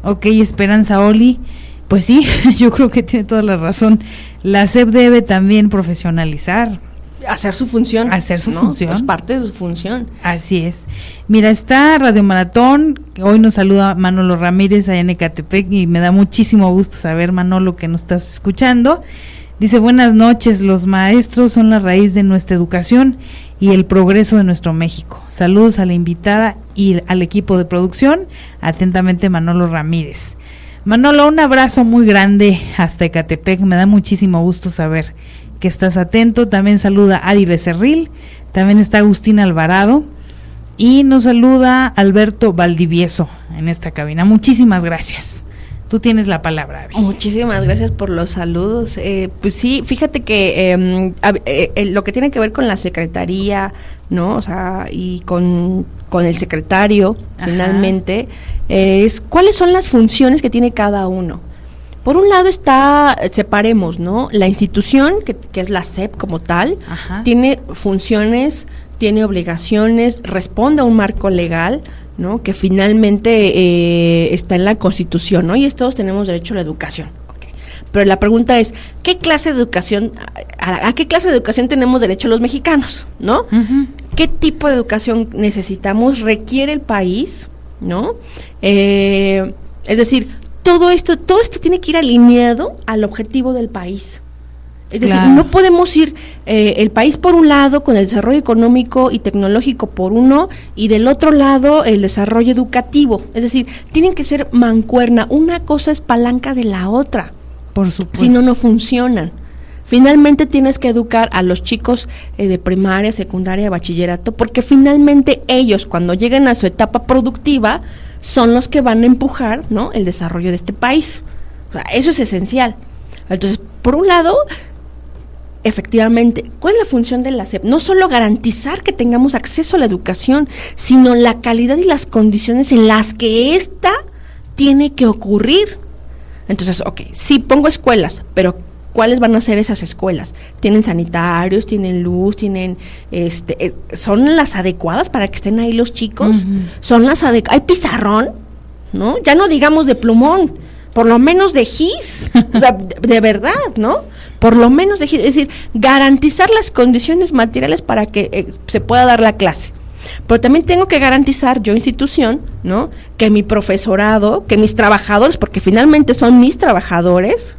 Ok, Esperanza Oli, pues sí, yo creo que tiene toda la razón. La SEP debe también profesionalizar. Hacer su función. Hacer su función. Es parte de su función. Así es. Mira, está Radio Maratón, hoy nos saluda Manolo Ramírez allá en Ecatepec y me da muchísimo gusto saber, Manolo, que nos estás escuchando. Dice, buenas noches, los maestros son la raíz de nuestra educación y el progreso de nuestro México. Saludos a la invitada y al equipo de producción. Atentamente, Manolo Ramírez. Manolo, un abrazo muy grande hasta Ecatepec, me da muchísimo gusto saber que estás atento. También saluda a Adi Becerril, también está Agustín Alvarado y nos saluda Alberto Valdivieso en esta cabina. Muchísimas gracias. Tú tienes la palabra, Abby. Muchísimas gracias por los saludos. Pues sí, fíjate que lo que tiene que ver con la secretaría, ¿no? O sea, y con el secretario, ajá, finalmente, es cuáles son las funciones que tiene cada uno. Por un lado está, separemos, ¿no? La institución, que es la SEP como tal, ajá, tiene funciones, tiene obligaciones, responde a un marco legal, ¿no? Que finalmente está en la Constitución, ¿no? Y todos tenemos derecho a la educación. Okay. Pero la pregunta es, ¿qué clase de educación, a qué clase de educación tenemos derecho los mexicanos, ¿no? Uh-huh. ¿Qué tipo de educación necesitamos, requiere el país, ¿no? Es decir, todo esto tiene que ir alineado al objetivo del país. Es decir, claro, no podemos ir el país por un lado con el desarrollo económico y tecnológico por uno y del otro lado el desarrollo educativo. Es decir, tienen que ser mancuerna. Una cosa es palanca de la otra. Por supuesto. Si no, no funcionan. Finalmente tienes que educar a los chicos de primaria, secundaria, bachillerato, porque finalmente ellos cuando lleguen a su etapa productiva son los que van a empujar, ¿no?, el desarrollo de este país. O sea, eso es esencial. Entonces, por un lado, efectivamente, ¿cuál es la función de la SEP? No solo garantizar que tengamos acceso a la educación, sino la calidad y las condiciones en las que ésta tiene que ocurrir. Entonces, sí pongo escuelas, pero ¿cuáles van a ser esas escuelas? ¿Tienen sanitarios, tienen luz, tienen, son las adecuadas para que estén ahí los chicos? ¿Son las adecuadas? ¿Hay pizarrón? ¿No? Ya no digamos de plumón, por lo menos de gis, de verdad, ¿no? Por lo menos de gis, es decir, garantizar las condiciones materiales para que se pueda dar la clase. Pero también tengo que garantizar, yo institución, ¿no?, que mi profesorado, que mis trabajadores, porque finalmente son mis trabajadores,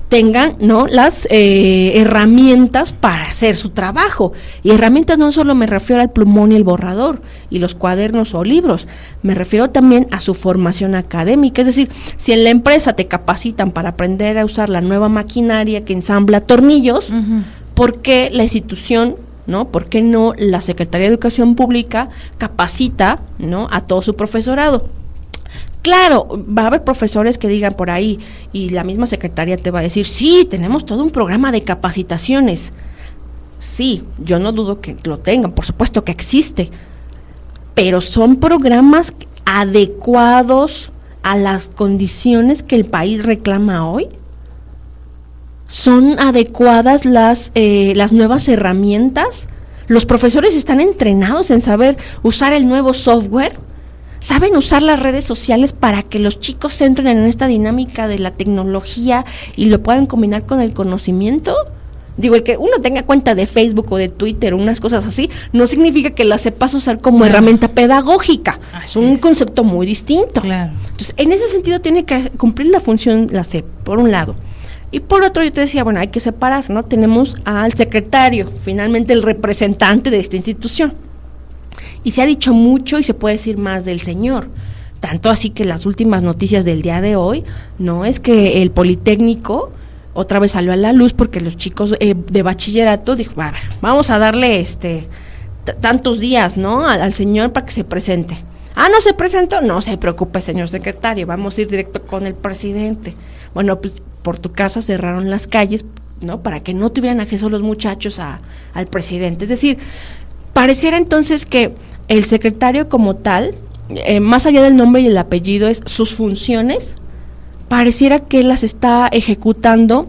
tengan, ¿no?, las herramientas para hacer su trabajo. Y herramientas no solo me refiero al plumón y el borrador y los cuadernos o libros, me refiero también a su formación académica. Es decir, si en la empresa te capacitan para aprender a usar la nueva maquinaria que ensambla tornillos, ¿por qué la institución, no? ¿Por qué no la Secretaría de Educación Pública capacita, ¿no?, a todo su profesorado? Claro, va a haber profesores que digan por ahí, y la misma secretaria te va a decir, sí, tenemos todo un programa de capacitaciones. Sí, yo no dudo que lo tengan, por supuesto que existe, pero son programas adecuados a las condiciones que el país reclama hoy. ¿Son adecuadas las nuevas herramientas? ¿Los profesores están entrenados en saber usar el nuevo software? ¿Saben usar las redes sociales para que los chicos entren en esta dinámica de la tecnología y lo puedan combinar con el conocimiento? Digo, el que uno tenga cuenta de Facebook o de Twitter o unas cosas así, no significa que la sepas usar como herramienta pedagógica. Es un concepto muy distinto. Claro. Entonces, en ese sentido tiene que cumplir la función la SEP, por un lado. Y por otro, yo te decía, bueno, hay que separar, ¿no? Tenemos al secretario, finalmente el representante de esta institución. Y se ha dicho mucho y se puede decir más del señor. Tanto así que las últimas noticias del día de hoy, no es que el Politécnico otra vez salió a la luz porque los chicos de bachillerato dijo, a ver, vamos a darle tantos días, ¿no?, al señor para que se presente. ¿No se presentó? No se preocupe, señor secretario, vamos a ir directo con el presidente. Bueno, pues por tu casa cerraron las calles, ¿no?, para que no tuvieran acceso los muchachos al presidente. Es decir, pareciera entonces que el secretario como tal, más allá del nombre y el apellido, es sus funciones, pareciera que las está ejecutando,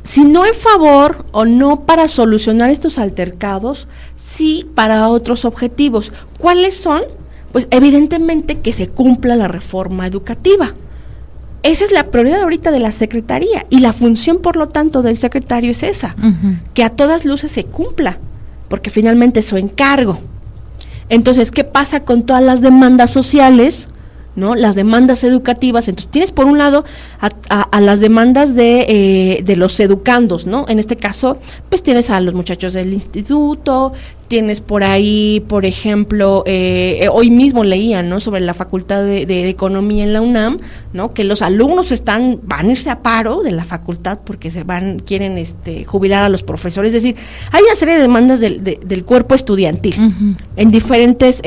si no en favor o no para solucionar estos altercados, sí para otros objetivos. ¿Cuáles son? Pues evidentemente que se cumpla la reforma educativa. Esa es la prioridad ahorita de la Secretaría y la función, por lo tanto, del secretario es esa, que a todas luces se cumpla, porque finalmente es su encargo. Entonces, ¿qué pasa con todas las demandas sociales, ¿no?, las demandas educativas? Entonces, tienes por un lado a las demandas de los educandos, ¿no? En este caso, pues tienes a los muchachos del instituto, tienes por ahí, por ejemplo, hoy mismo leía, ¿no?, sobre la Facultad de Economía en la UNAM, ¿no?, que los alumnos van a irse a paro de la facultad porque quieren jubilar a los profesores. Es decir, hay una serie de demandas del cuerpo estudiantil en diferentes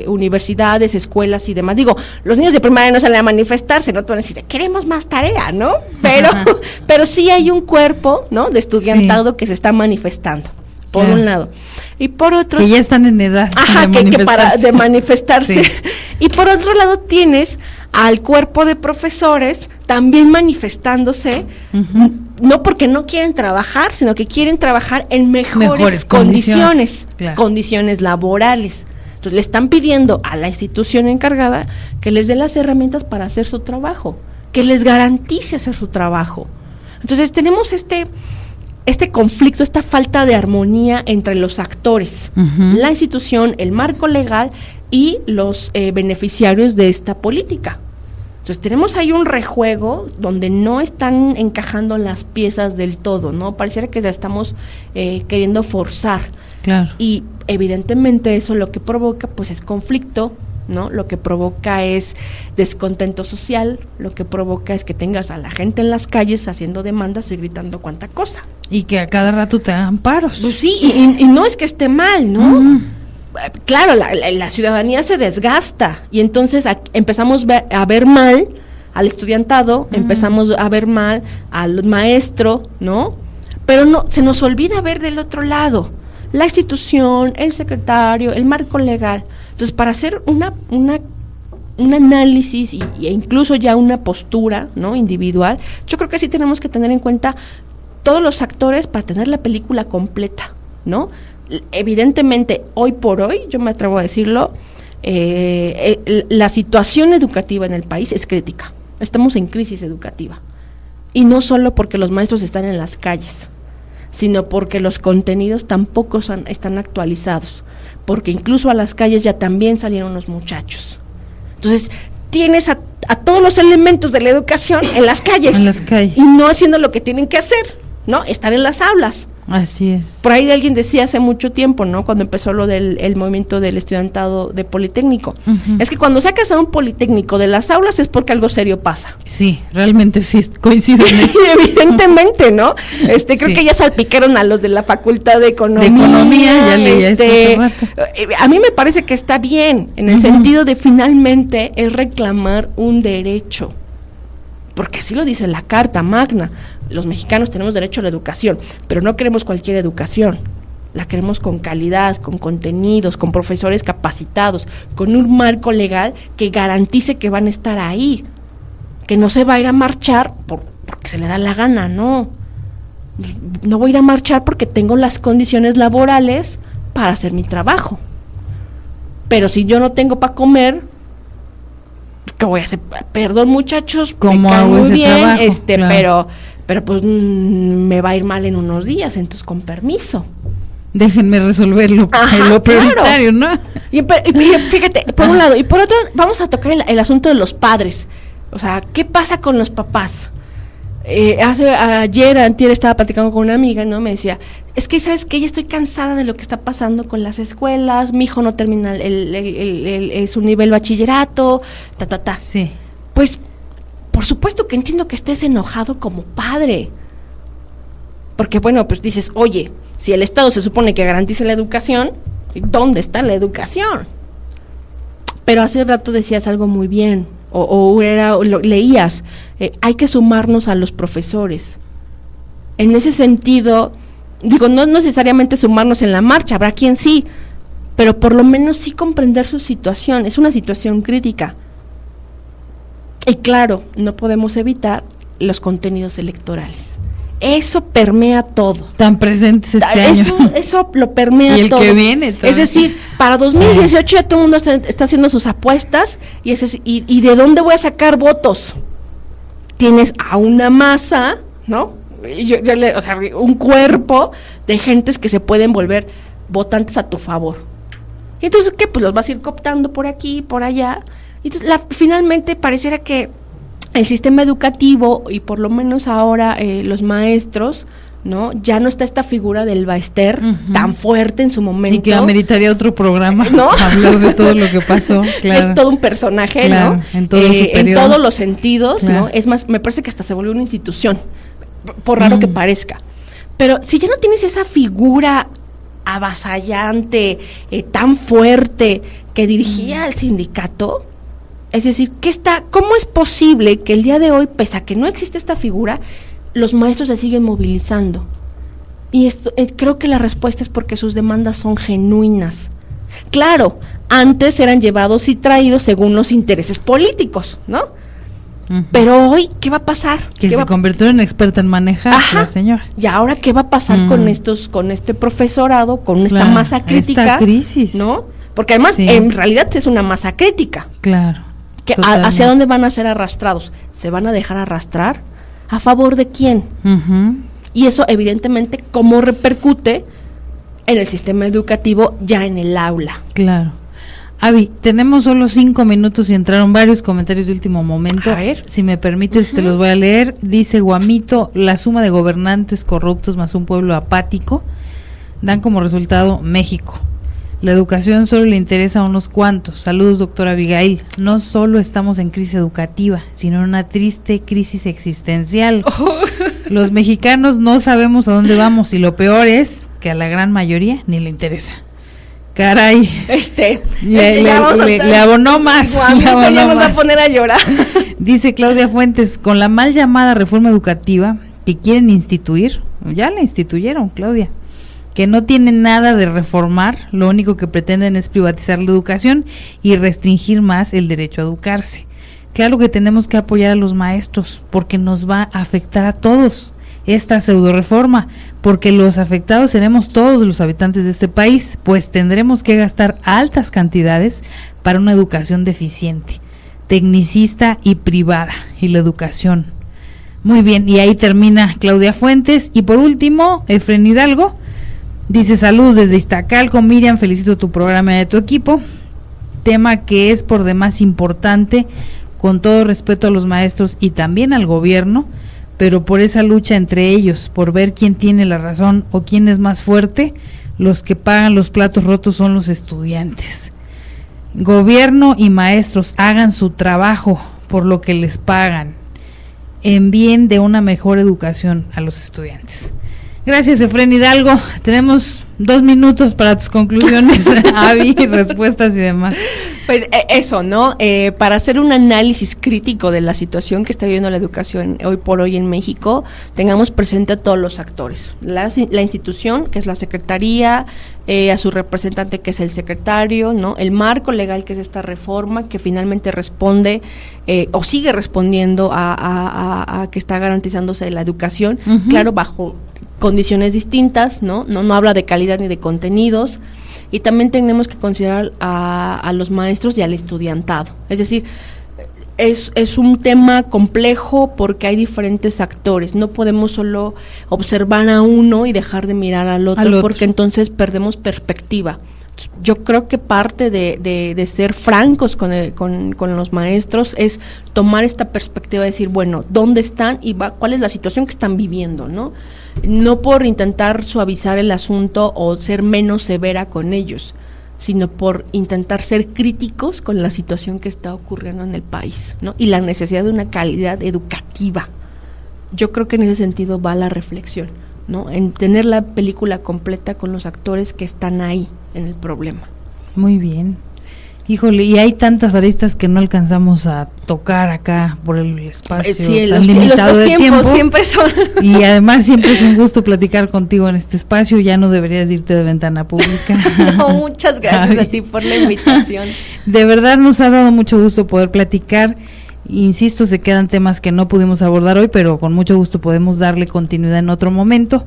universidades, escuelas y demás. Digo, los niños de primaria no salen a manifestarse, no te van a decir, queremos más tarea, ¿no? Pero sí hay un cuerpo, ¿no?, de estudiantado que se está manifestando. Por un lado. Y por otro... Que ya están en edad de manifestarse. Sí. Y por otro lado tienes al cuerpo de profesores también manifestándose, no porque no quieren trabajar, sino que quieren trabajar en mejores condiciones, condiciones laborales. Entonces le están pidiendo a la institución encargada que les dé las herramientas para hacer su trabajo, que les garantice hacer su trabajo. Entonces tenemos este conflicto, esta falta de armonía entre los actores, la institución, el marco legal y los beneficiarios de esta política. Entonces tenemos ahí un rejuego donde no están encajando las piezas del todo, ¿no? Pareciera que ya estamos queriendo forzar. Claro. Y evidentemente eso lo que provoca pues es conflicto, ¿no? Lo que provoca es descontento social, lo que provoca es que tengas a la gente en las calles haciendo demandas y gritando cuánta cosa. Y que a cada rato te hagan paros. Pues sí, y no es que esté mal, ¿no? Claro, la ciudadanía se desgasta y entonces empezamos a ver mal al estudiantado, empezamos a ver mal al maestro, ¿no? Pero no, se nos olvida ver del otro lado, la institución, el secretario, el marco legal. Entonces, para hacer una un análisis e incluso ya una postura, ¿no?, individual, yo creo que sí tenemos que tener en cuenta todos los actores para tener la película completa, ¿no? Evidentemente, hoy por hoy, yo me atrevo a decirlo, la situación educativa en el país es crítica. Estamos en crisis educativa. Y no solo porque los maestros están en las calles, sino porque los contenidos tampoco están actualizados, porque incluso a las calles ya también salieron los muchachos. Entonces, tienes a todos los elementos de la educación en las calles. En las calles. Y no haciendo lo que tienen que hacer, ¿no? Estar en las aulas. Así es. Por ahí alguien decía hace mucho tiempo, ¿no?, cuando empezó lo del el movimiento del estudiantado de Politécnico, es que cuando sacas a un Politécnico de las aulas es porque algo serio pasa. Sí, realmente sí, coincido en eso. Sí, evidentemente, ¿no? Creo Sí. que ya salpicaron a los de la Facultad de Economía. De Economía, ya leía eso hace rato. A mí me parece que está bien, en el sentido de finalmente es reclamar un derecho, porque así lo dice la Carta Magna. Los mexicanos tenemos derecho a la educación, pero no queremos cualquier educación. La queremos con calidad, con contenidos, con profesores capacitados, con un marco legal que garantice que van a estar ahí, que no se va a ir a marchar porque se le da la gana, no. No voy a ir a marchar porque tengo las condiciones laborales para hacer mi trabajo. Pero si yo no tengo para comer, ¿qué voy a hacer? Perdón, muchachos, ¿Cómo me cae hago muy ese bien, trabajo? Claro. pero pues me va a ir mal en unos días, entonces con permiso. Déjenme resolverlo, Ajá, lo prioritario, claro. ¿no? Y fíjate, por un lado, y por otro, vamos a tocar el asunto de los padres. O sea, ¿qué pasa con los papás? Antier estaba platicando con una amiga, ¿no? Me decía, es que, ¿sabes qué? Ya estoy cansada de lo que está pasando con las escuelas, mi hijo no termina su nivel bachillerato, Sí. Pues, por supuesto que entiendo que estés enojado como padre. Porque, bueno, pues dices, oye, si el Estado se supone que garantiza la educación, ¿dónde está la educación? Pero hace rato decías algo muy bien, leías, hay que sumarnos a los profesores. En ese sentido, digo, no necesariamente sumarnos en la marcha, habrá quien sí, pero por lo menos sí comprender su situación, es una situación crítica. Y claro, no podemos evitar los contenidos electorales. Eso permea todo. Tan presentes este año. Eso lo permea y el todo. que viene también. Es decir, para 2018 ya todo el mundo está haciendo sus apuestas y ¿de dónde voy a sacar votos? Tienes a una masa, ¿no? O sea, un cuerpo de gentes que se pueden volver votantes a tu favor. Y entonces, ¿qué? Pues los vas a ir cooptando por aquí, por allá. Y entonces, finalmente pareciera que el sistema educativo, y por lo menos ahora los maestros, ¿no? Ya no está esta figura del Baester tan fuerte en su momento. Y que ameritaría otro programa, ¿no? Hablar de todo lo que pasó, claro. Es todo un personaje, claro, ¿no? En todo su periodo. En todos los sentidos, claro. ¿No? Es más, me parece que hasta se volvió una institución, por raro que parezca. Pero si ya no tienes esa figura avasallante, tan fuerte, que dirigía al sindicato, es decir, ¿cómo es posible que el día de hoy, pese a que no existe esta figura, los maestros se siguen movilizando? Y creo que la respuesta es porque sus demandas son genuinas. Claro, antes eran llevados y traídos según los intereses políticos, ¿no? Pero hoy, ¿qué va a pasar? Que se convirtió en experta en manejar, la señora. Y ahora, ¿qué va a pasar con este profesorado, con esta masa crítica? Esta crisis, ¿no? Porque además, en realidad es una masa crítica. Claro. ¿Hacia dónde van a ser arrastrados? ¿Se van a dejar arrastrar? ¿A favor de quién? Y eso, evidentemente, ¿cómo repercute en el sistema educativo ya en el aula? Claro. Avi, tenemos solo 5 minutos y entraron varios comentarios de último momento. A ver. Si me permites, te los voy a leer. Dice Guamito, la suma de gobernantes corruptos más un pueblo apático dan como resultado México. La educación solo le interesa a unos cuantos. Saludos, doctora Abigail. No solo estamos en crisis educativa, sino en una triste crisis existencial. Los mexicanos no sabemos a dónde vamos y lo peor es que a la gran mayoría ni le interesa. Caray. Le abonó más. Ya nos va a poner a llorar. Dice Claudia Fuentes, con la mal llamada reforma educativa que quieren instituir, ya la instituyeron, Claudia. que no tienen nada de reformar, lo único que pretenden es privatizar la educación y restringir más el derecho a educarse. Claro que tenemos que apoyar a los maestros porque nos va a afectar a todos esta pseudo reforma, porque los afectados seremos todos los habitantes de este país, pues tendremos que gastar altas cantidades para una educación deficiente, tecnicista y privada, y la educación. Muy bien, y ahí termina Claudia Fuentes. Y por último, Efren Hidalgo dice: saludos desde Iztacalco, Miriam, felicito tu programa y a tu equipo, tema que es por demás importante, con todo respeto a los maestros y también al gobierno, pero por esa lucha entre ellos, por ver quién tiene la razón o quién es más fuerte, los que pagan los platos rotos son los estudiantes. Gobierno y maestros, hagan su trabajo por lo que les pagan, en bien de una mejor educación a los estudiantes. Gracias, Efren Hidalgo. Tenemos 2 minutos para tus conclusiones, Avi, respuestas y demás. Pues eso, ¿no? Para hacer un análisis crítico de la situación que está viviendo la educación hoy por hoy en México, tengamos presente a todos los actores. La institución, que es la Secretaría, a su representante, que es el secretario, ¿no? El marco legal, que es esta reforma, que finalmente responde o sigue respondiendo a que está garantizándose la educación, claro, bajo condiciones distintas, ¿no? No habla de calidad ni de contenidos. Y también tenemos que considerar a los maestros y al estudiantado. Es decir, es un tema complejo porque hay diferentes actores. No podemos solo observar a uno y dejar de mirar al otro, porque entonces perdemos perspectiva. Yo creo que parte de ser francos con los maestros es tomar esta perspectiva de decir, bueno, ¿dónde están y cuál es la situación que están viviendo, ¿no? No por intentar suavizar el asunto o ser menos severa con ellos, sino por intentar ser críticos con la situación que está ocurriendo en el país, ¿no? Y la necesidad de una calidad educativa. Yo creo que en ese sentido va la reflexión, ¿no? En tener la película completa con los actores que están ahí en el problema. Muy bien. Híjole, y hay tantas aristas que no alcanzamos a tocar acá por el espacio tan limitado de tiempo. Siempre son. Y además siempre es un gusto platicar contigo en este espacio. Ya no deberías irte de Ventana Pública. No, muchas gracias a ti por la invitación. De verdad nos ha dado mucho gusto poder platicar. Insisto, se quedan temas que no pudimos abordar hoy, pero con mucho gusto podemos darle continuidad en otro momento.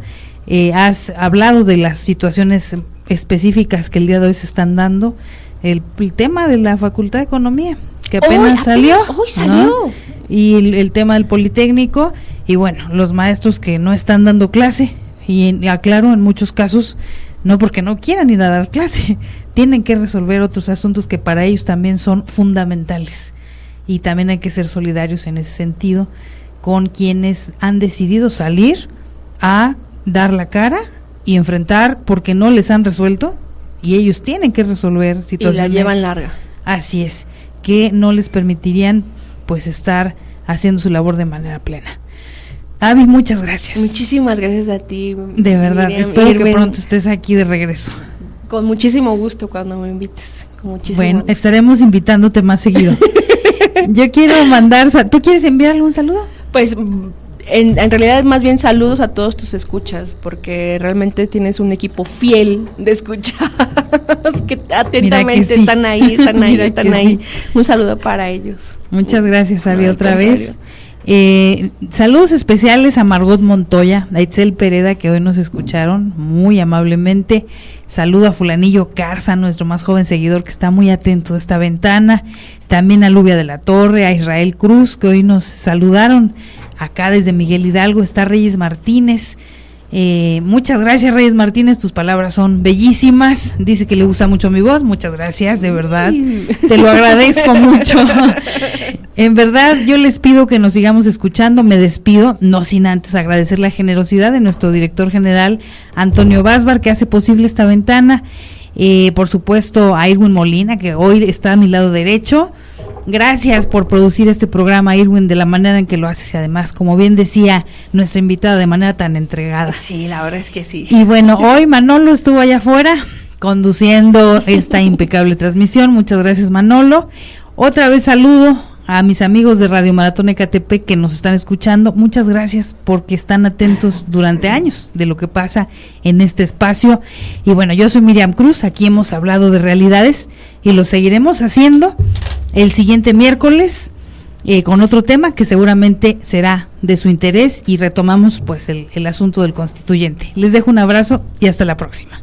Has hablado de las situaciones específicas que el día de hoy se están dando. El tema de la Facultad de Economía, que apenas salió. Hoy salió. ¿No? Y el tema del Politécnico, y bueno, los maestros que no están dando clase, y aclaro, en muchos casos, no porque no quieran ir a dar clase, tienen que resolver otros asuntos que para ellos también son fundamentales. Y también hay que ser solidarios en ese sentido con quienes han decidido salir a dar la cara y enfrentar porque no les han resuelto, y ellos tienen que resolver situaciones. Y la llevan larga. Así es, que no les permitirían pues estar haciendo su labor de manera plena. Avi, muchas gracias. Muchísimas gracias a ti. De verdad, Miriam, espero que pronto estés aquí de regreso. Con muchísimo gusto cuando me invites. Con muchísimo bueno, gusto. Estaremos invitándote más seguido. Yo quiero mandar, ¿tú quieres enviarle un saludo? Pues en realidad más bien saludos a todos tus escuchas, porque realmente tienes un equipo fiel de escuchas que atentamente están ahí. Sí. Un saludo para ellos. Muchas gracias, Avi, otra vez. Saludos especiales a Margot Montoya, a Itzel Pereda, que hoy nos escucharon muy amablemente. Saludo a Fulanillo Carza, nuestro más joven seguidor, que está muy atento a esta ventana. También a Lubia de la Torre, a Israel Cruz, que hoy nos saludaron. Acá desde Miguel Hidalgo está Reyes Martínez. Muchas gracias, Reyes Martínez, tus palabras son bellísimas. Dice que le gusta mucho mi voz. Muchas gracias, de verdad. Te lo agradezco mucho. En verdad, yo les pido que nos sigamos escuchando. Me despido, no sin antes agradecer la generosidad de nuestro director general, Antonio Basbar, que hace posible esta ventana. Por supuesto, a Irwin Molina, que hoy está a mi lado derecho. Gracias por producir este programa, Irwin, de la manera en que lo haces, y además, como bien decía nuestra invitada, de manera tan entregada. Sí, la verdad es que sí. Y bueno, hoy Manolo estuvo allá afuera conduciendo esta impecable transmisión. Muchas gracias, Manolo. Otra vez saludo a mis amigos de Radio Maratón Ecatepec que nos están escuchando, muchas gracias porque están atentos durante años de lo que pasa en este espacio. Y bueno, yo soy Miriam Cruz, aquí hemos hablado de realidades y lo seguiremos haciendo el siguiente miércoles con otro tema que seguramente será de su interés y retomamos pues el asunto del constituyente. Les dejo un abrazo y hasta la próxima.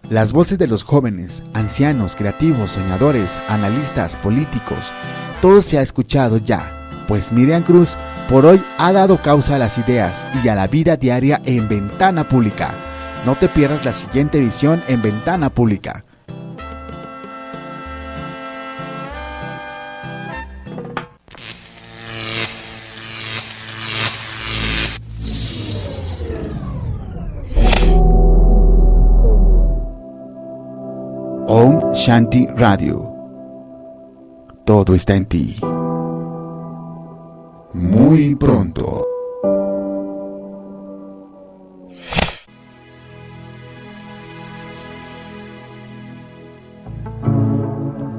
Las voces de los jóvenes, ancianos, creativos, soñadores, analistas, políticos, todo se ha escuchado ya, pues Miriam Cruz por hoy ha dado causa a las ideas y a la vida diaria en Ventana Pública. No te pierdas la siguiente edición en Ventana Pública. Om Shanti Radio. Todo está en ti. Muy pronto.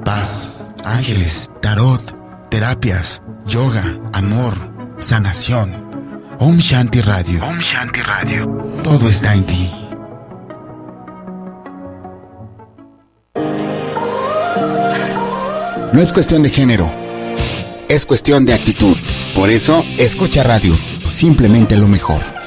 Paz, ángeles, tarot, terapias, yoga, amor, sanación. Om Shanti Radio. Om Shanti Radio. Todo está en ti. No es cuestión de género, es cuestión de actitud. Por eso, escucha radio, simplemente lo mejor.